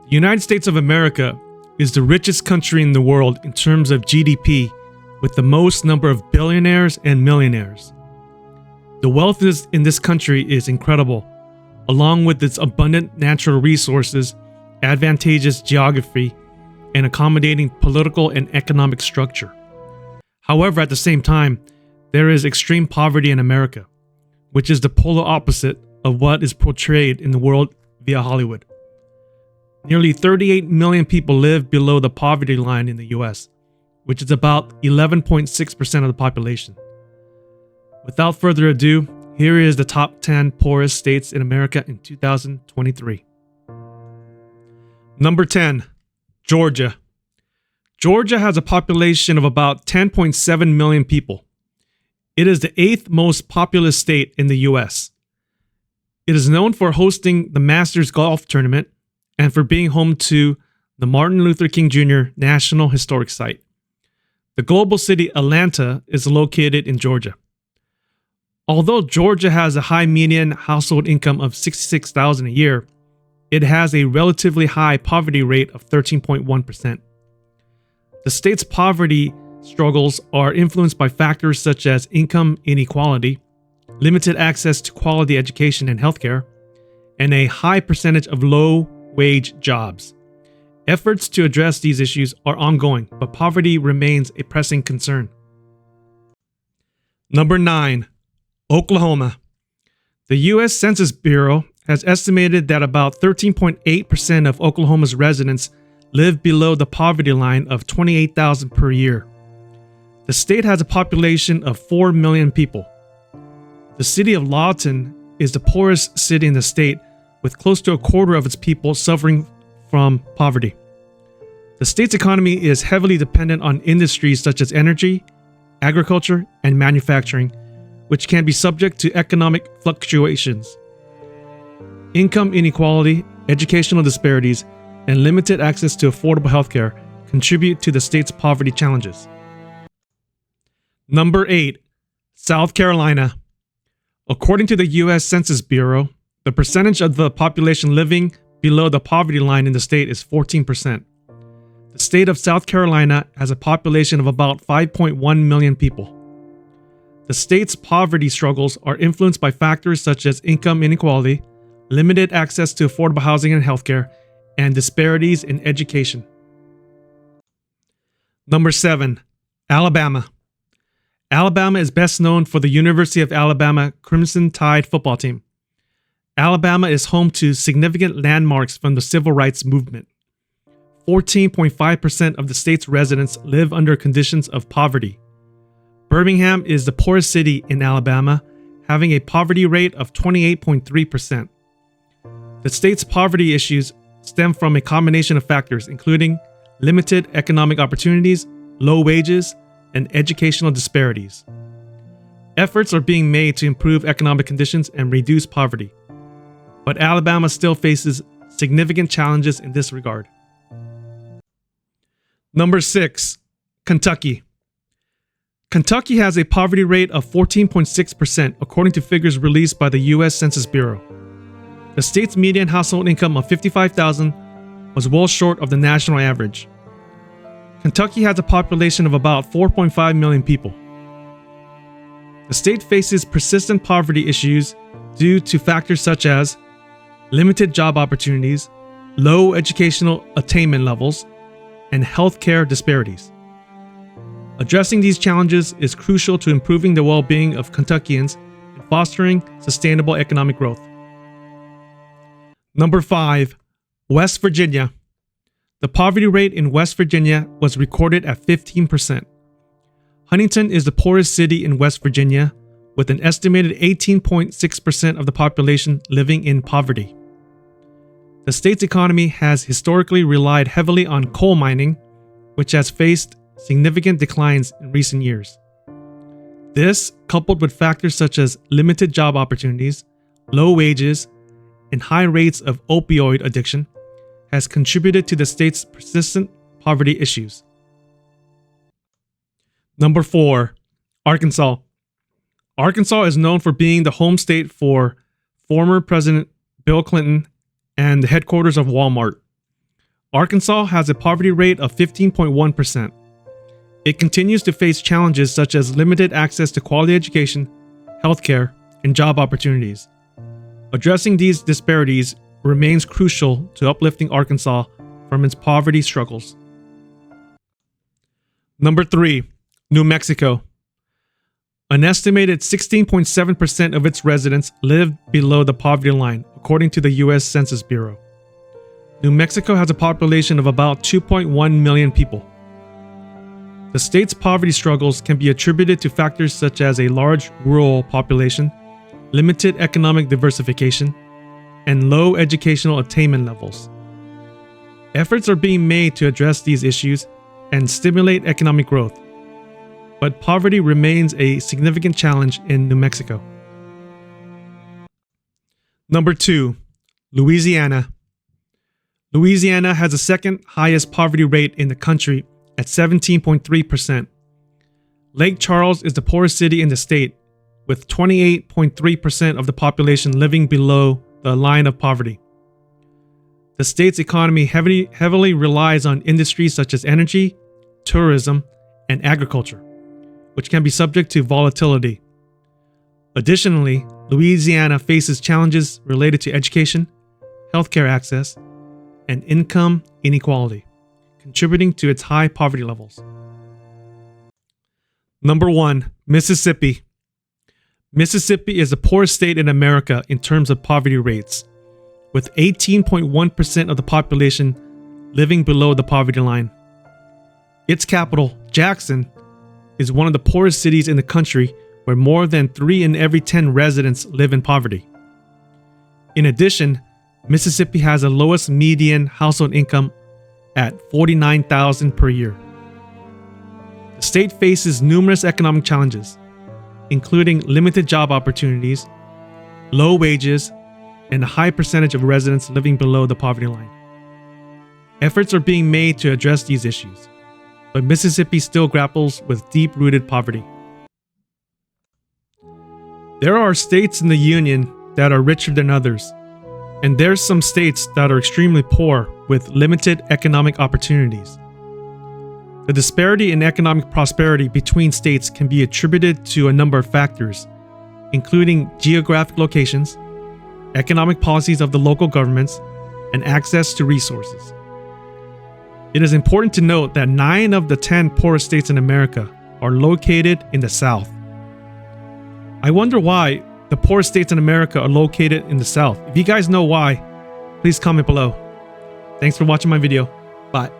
The United States of America is the richest country in the world in terms of GDP, with the most number of billionaires and millionaires. The wealth in this country is incredible, along with its abundant natural resources, advantageous geography, and accommodating political and economic structure. However, at the same time, there is extreme poverty in America, which is the polar opposite of what is portrayed in the world via Hollywood. Nearly 38 million people live below the poverty line in the US, which is about 11.6% of the population. Without further ado, here is the top 10 poorest states in America in 2023. Number 10, Georgia. Georgia has a population of about 10.7 million people. It is the 8th most populous state in the US. It is known for hosting the Masters Golf Tournament and for being home to the Martin Luther King Jr. National Historic Site. The global city Atlanta is located in Georgia. Although Georgia has a high median household income of $66,000 a year, it has a relatively high poverty rate of 13.1%. The state's poverty struggles are influenced by factors such as income inequality, limited access to quality education and healthcare, and a high percentage of low-wage jobs. Efforts to address these issues are ongoing, but poverty remains a pressing concern. Number 9, Oklahoma. The U.S. Census Bureau has estimated that about 13.8% of Oklahoma's residents live below the poverty line of $28,000 per year. The state has a population of 4 million people. The city of Lawton is the poorest city in the state, with close to a quarter of its people suffering from poverty. The state's economy is heavily dependent on industries such as energy, agriculture, and manufacturing, which can be subject to economic fluctuations. Income inequality, educational disparities, and limited access to affordable healthcare contribute to the state's poverty challenges. Number 8, South Carolina. According to the U.S. Census Bureau, the percentage of the population living below the poverty line in the state is 14%. The state of South Carolina has a population of about 5.1 million people. The state's poverty struggles are influenced by factors such as income inequality, limited access to affordable housing and healthcare, and disparities in education. Number 7, Alabama. Alabama is best known for the University of Alabama Crimson Tide football team. Alabama is home to significant landmarks from the civil rights movement. 14.5% of the state's residents live under conditions of poverty. Birmingham is the poorest city in Alabama, having a poverty rate of 28.3%. The state's poverty issues stem from a combination of factors, including limited economic opportunities, low wages, and educational disparities. Efforts are being made to improve economic conditions and reduce poverty, but Alabama still faces significant challenges in this regard. Number 6, Kentucky. Kentucky has a poverty rate of 14.6% according to figures released by the U.S. Census Bureau. The state's median household income of $55,000 was well short of the national average. Kentucky has a population of about 4.5 million people. The state faces persistent poverty issues due to factors such as limited job opportunities, low educational attainment levels, and healthcare disparities. Addressing these challenges is crucial to improving the well-being of Kentuckians and fostering sustainable economic growth. Number 5, West Virginia. The poverty rate in West Virginia was recorded at 15%. Huntington is the poorest city in West Virginia, with an estimated 18.6% of the population living in poverty. The state's economy has historically relied heavily on coal mining, which has faced significant declines in recent years. This, coupled with factors such as limited job opportunities, low wages, and high rates of opioid addiction, has contributed to the state's persistent poverty issues. Number 4, Arkansas. Arkansas is known for being the home state for former President Bill Clinton and the headquarters of Walmart. Arkansas has a poverty rate of 15.1%. It continues to face challenges such as limited access to quality education, healthcare, and job opportunities. Addressing these disparities remains crucial to uplifting Arkansas from its poverty struggles. Number 3, New Mexico. An estimated 16.7% of its residents live below the poverty line, according to the U.S. Census Bureau. New Mexico has a population of about 2.1 million people. The state's poverty struggles can be attributed to factors such as a large rural population, limited economic diversification, and low educational attainment levels. Efforts are being made to address these issues and stimulate economic growth, but poverty remains a significant challenge in New Mexico. Number 2, Louisiana. Louisiana has the second highest poverty rate in the country at 17.3%. Lake Charles is the poorest city in the state, with 28.3% of the population living below the line of poverty. The state's economy heavily relies on industries such as energy, tourism, and agriculture, which can be subject to volatility. Additionally, Louisiana faces challenges related to education, healthcare access, and income inequality, contributing to its high poverty levels. Number 1, Mississippi. Mississippi is the poorest state in America in terms of poverty rates, with 18.1% of the population living below the poverty line. Its capital, Jackson, is one of the poorest cities in the country, where more than 3 in every 10 residents live in poverty. In addition, Mississippi has the lowest median household income at $49,000 per year. The state faces numerous economic challenges, including limited job opportunities, low wages, and a high percentage of residents living below the poverty line. Efforts are being made to address these issues, but Mississippi still grapples with deep-rooted poverty. There are states in the Union that are richer than others, and there's some states that are extremely poor with limited economic opportunities. The disparity in economic prosperity between states can be attributed to a number of factors, including geographic locations, economic policies of the local governments, and access to resources. It is important to note that 9 of the 10 poorest states in America are located in the South. I wonder why the poorest states in America are located in the South. If you guys know why, please comment below. Thanks for watching my video. Bye.